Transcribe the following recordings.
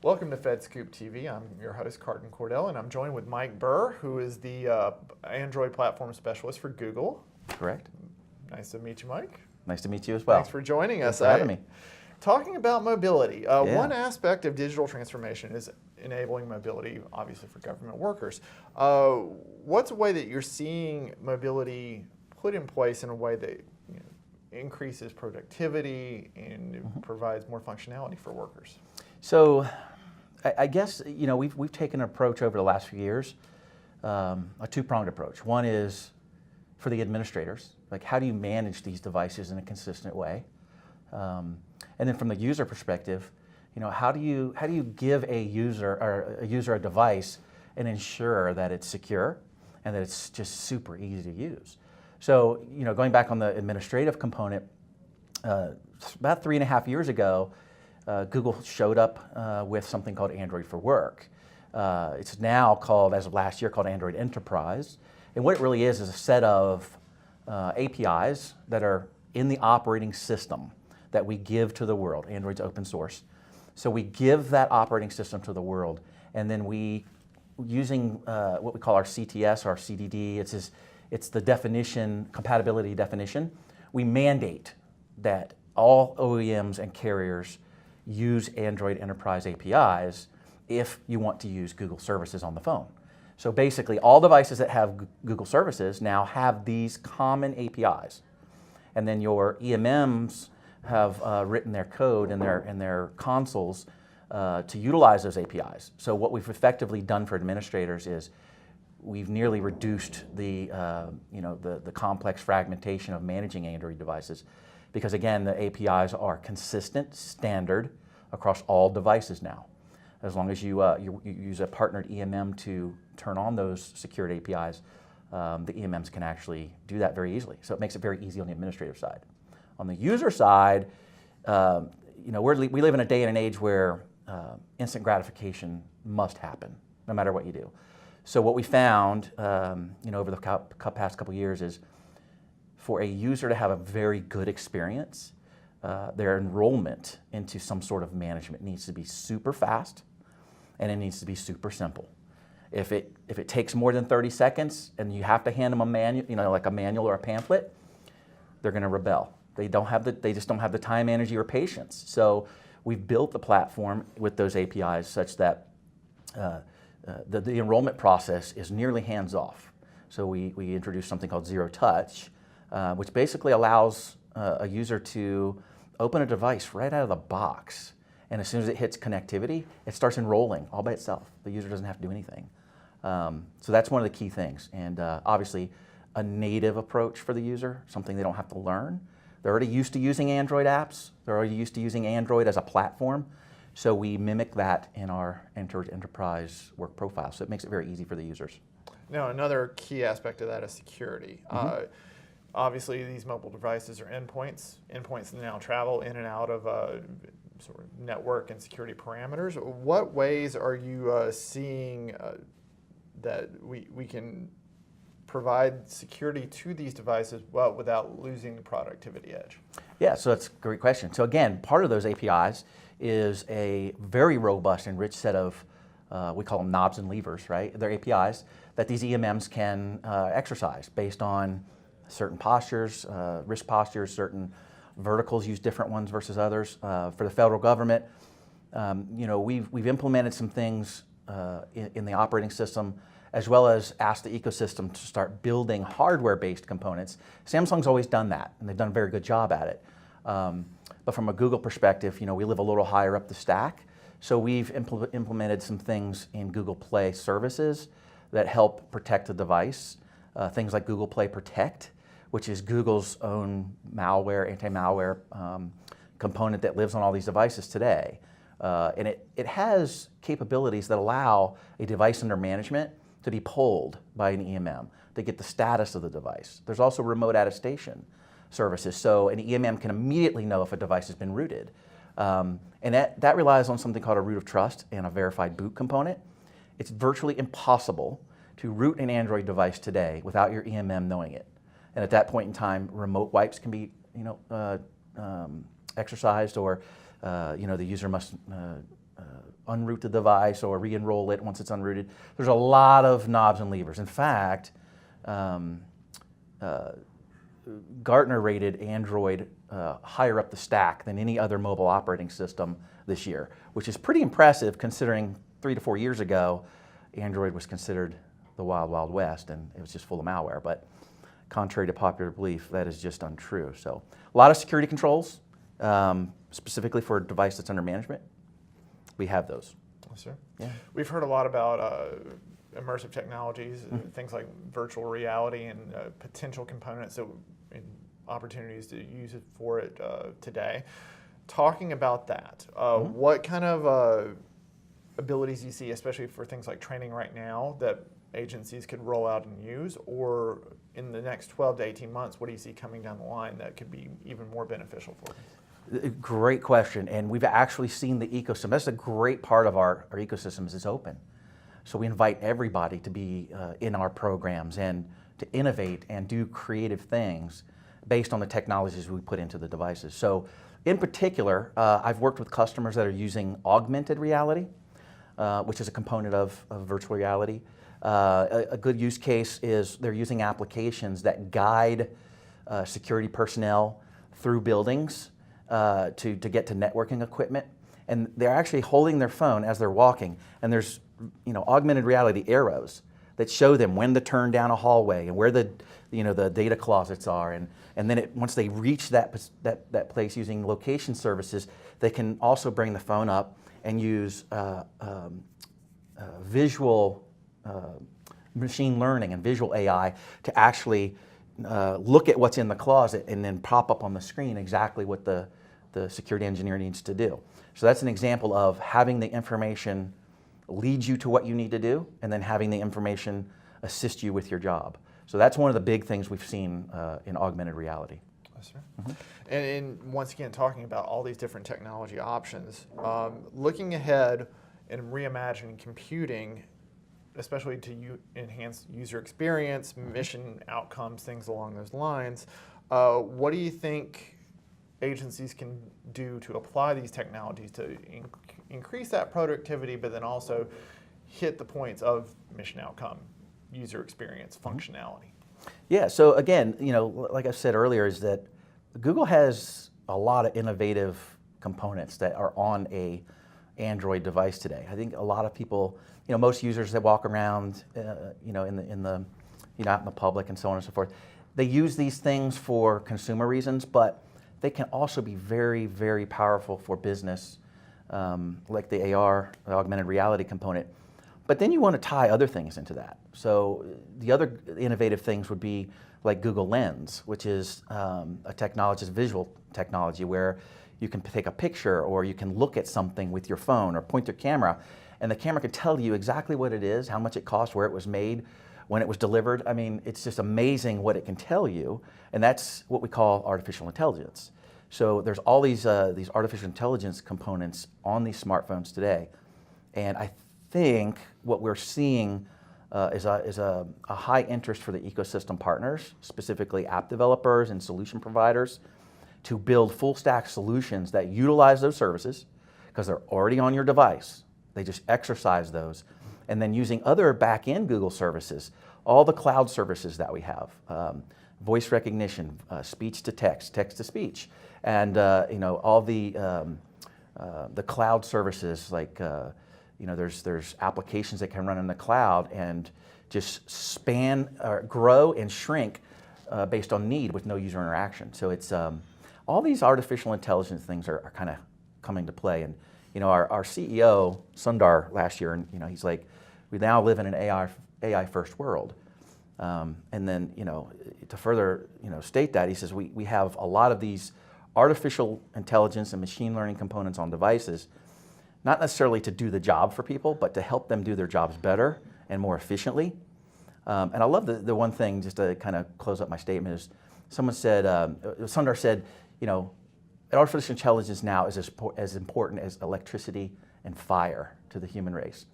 Welcome to FedScoop TV. I'm your host, Carton Cordell, and I'm joined with Mike Burr, who is the Android platform specialist for Google. Correct. Nice to meet you, Mike. Nice to meet you as well. Thanks for joining us. Thanks for having me. Talking about mobility, one aspect of digital transformation is enabling mobility, obviously, for government workers. What's a way that you're seeing mobility put in place in a way that increases productivity and provides more functionality for workers? So, I guess we've taken an approach over the last few years, a two-pronged approach. One is for the administrators, like how do you manage these devices in a consistent way, and then from the user perspective, how do you give a user a device and ensure that it's secure and that it's just super easy to use. So going back on the administrative component, about 3.5 years ago, Google showed up with something called Android for Work. It's now called, as of last year, called Android Enterprise. And what it really is a set of APIs that are in the operating system that we give to the world. Android's open source. So we give that operating system to the world, and then using what we call our CTS, our CDD, it's the definition, compatibility definition, we mandate that all OEMs and carriers use Android Enterprise APIs if you want to use Google services on the phone. So basically, all devices that have Google services now have these common APIs. And then your EMMs have written their code in their consoles to utilize those APIs. So what we've effectively done for administrators is we've nearly reduced the complex fragmentation of managing Android devices, because again, the APIs are consistent, standard across all devices now. As long as you use a partnered EMM to turn on those secured APIs, the EMMs can actually do that very easily. So it makes it very easy on the administrative side. On the user side, we live in a day and an age where instant gratification must happen, no matter what you do. So what we found, over the past couple of years is, for a user to have a very good experience, their enrollment into some sort of management needs to be super fast, and it needs to be super simple. If it takes more than 30 seconds and you have to hand them a manual, like a manual or a pamphlet, they're going to rebel. They just don't have the time, energy, or patience. So we've built the platform with those APIs such that the enrollment process is nearly hands-off. So we introduced something called Zero Touch, which basically allows a user to open a device right out of the box. And as soon as it hits connectivity, it starts enrolling all by itself. The user doesn't have to do anything. So that's one of the key things. And obviously, a native approach for the user, something they don't have to learn. They're already used to using Android apps. They're already used to using Android as a platform. So we mimic that in our Android Enterprise work profile. So it makes it very easy for the users. Now, another key aspect of that is security. Obviously, these mobile devices are endpoints. Endpoints now travel in and out of sort of network and security parameters. What ways are you seeing that we can provide security to these devices without losing the productivity edge? Yeah, so that's a great question. So again, part of those APIs is a very robust and rich set of, we call them knobs and levers, right? They're APIs that these EMMs can exercise based on certain postures, risk postures, certain verticals use different ones versus others. For the federal government, we've implemented some things in the operating system, as well as asked the ecosystem to start building hardware-based components. Samsung's always done that, and they've done a very good job at it. But from a Google perspective, we live a little higher up the stack, so we've implemented some things in Google Play services that help protect the device. Things like Google Play Protect, which is Google's own malware, anti-malware component that lives on all these devices today. And it has capabilities that allow a device under management to be polled by an EMM to get the status of the device. There's also remote attestation services, so an EMM can immediately know if a device has been rooted. And that relies on something called a root of trust and a verified boot component. It's virtually impossible to root an Android device today without your EMM knowing it. And at that point in time, remote wipes can be exercised, or the user must unroot the device or re-enroll it once it's unrooted. There's a lot of knobs and levers. In fact, Gartner rated Android higher up the stack than any other mobile operating system this year, which is pretty impressive considering 3 to 4 years ago, Android was considered the wild, wild west, and it was just full of malware. But contrary to popular belief, that is just untrue. So a lot of security controls, specifically for a device that's under management. We have those. Yes, sir. Yeah. We've heard a lot about immersive technologies, things like virtual reality and potential components and opportunities to use it for it today. Talking about that, what kind of abilities do you see, especially for things like training right now, that agencies could roll out and use, or in the next 12 to 18 months, what do you see coming down the line that could be even more beneficial for them? Great question, and we've actually seen the ecosystem. That's a great part of our ecosystem is open. So we invite everybody to be in our programs and to innovate and do creative things based on the technologies we put into the devices. So in particular, I've worked with customers that are using augmented reality, which is a component of virtual reality. A good use case is they're using applications that guide security personnel through buildings to get to networking equipment. And they're actually holding their phone as they're walking, and there's augmented reality arrows that show them when to turn down a hallway and where the data closets are, and then once they reach that place using location services, they can also bring the phone up and use visual machine learning and visual AI to actually look at what's in the closet and then pop up on the screen exactly what the security engineer needs to do. So that's an example of having the information lead you to what you need to do, and then having the information assist you with your job. So that's one of the big things we've seen in augmented reality. Yes, sir. And once again, talking about all these different technology options, looking ahead and reimagining computing, especially to enhance user experience, mission outcomes, things along those lines, what do you think agencies can do to apply these technologies to increase that productivity, but then also hit the points of mission outcome, user experience, functionality? Yeah, so again, like I said earlier, is that Google has a lot of innovative components that are on a Android device today. I think a lot of people, most users that walk around, out in the public and so on and so forth, they use these things for consumer reasons, but they can also be very, very powerful for business, like the AR, the augmented reality component. But then you want to tie other things into that. So the other innovative things would be like Google Lens, which is a technology, it's visual technology where you can take a picture or you can look at something with your phone or point your camera, and the camera can tell you exactly what it is, how much it cost, where it was made, when it was delivered. I mean, it's just amazing what it can tell you, and that's what we call artificial intelligence. So there's all these artificial intelligence components on these smartphones today, and I think what we're seeing is a high interest for the ecosystem partners, specifically app developers and solution providers, to build full stack solutions that utilize those services because they're already on your device. They just exercise those. And then using other back-end Google services, all the cloud services that we have, voice recognition, speech to text, text to speech, and all the cloud services like there's applications that can run in the cloud and just span or grow and shrink based on need with no user interaction. So it's all these artificial intelligence things are kind of coming to play. And our CEO Sundar last year, and he's like, we now live in an AI first world. And then to further state that, he says we have a lot of these artificial intelligence and machine learning components on devices, not necessarily to do the job for people, but to help them do their jobs better and more efficiently. And I love the one thing, just to kind of close up my statement, is someone said, Sundar said, artificial intelligence now is as important as electricity and fire to the human race.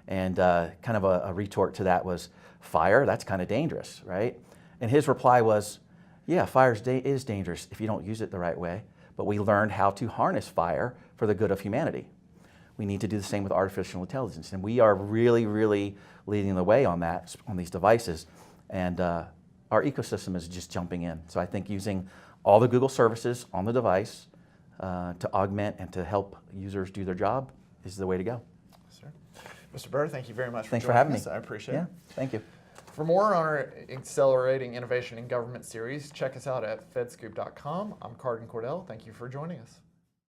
And kind of a retort to that was, fire, that's kind of dangerous, right? And his reply was, yeah, fire is dangerous if you don't use it the right way, but we learned how to harness fire for the good of humanity. we need to do the same with artificial intelligence. And we are really, really leading the way on that, on these devices. And our ecosystem is just jumping in. So I think using all the Google services on the device to augment and to help users do their job is the way to go. Sir. Mr. Burr, thank you very much Thanks for for joining having us. me. I appreciate Yeah, it. thank you. For more on our Accelerating Innovation in Government series, check us out at fedscoop.com. I'm Cardin Cordell. Thank you for joining us.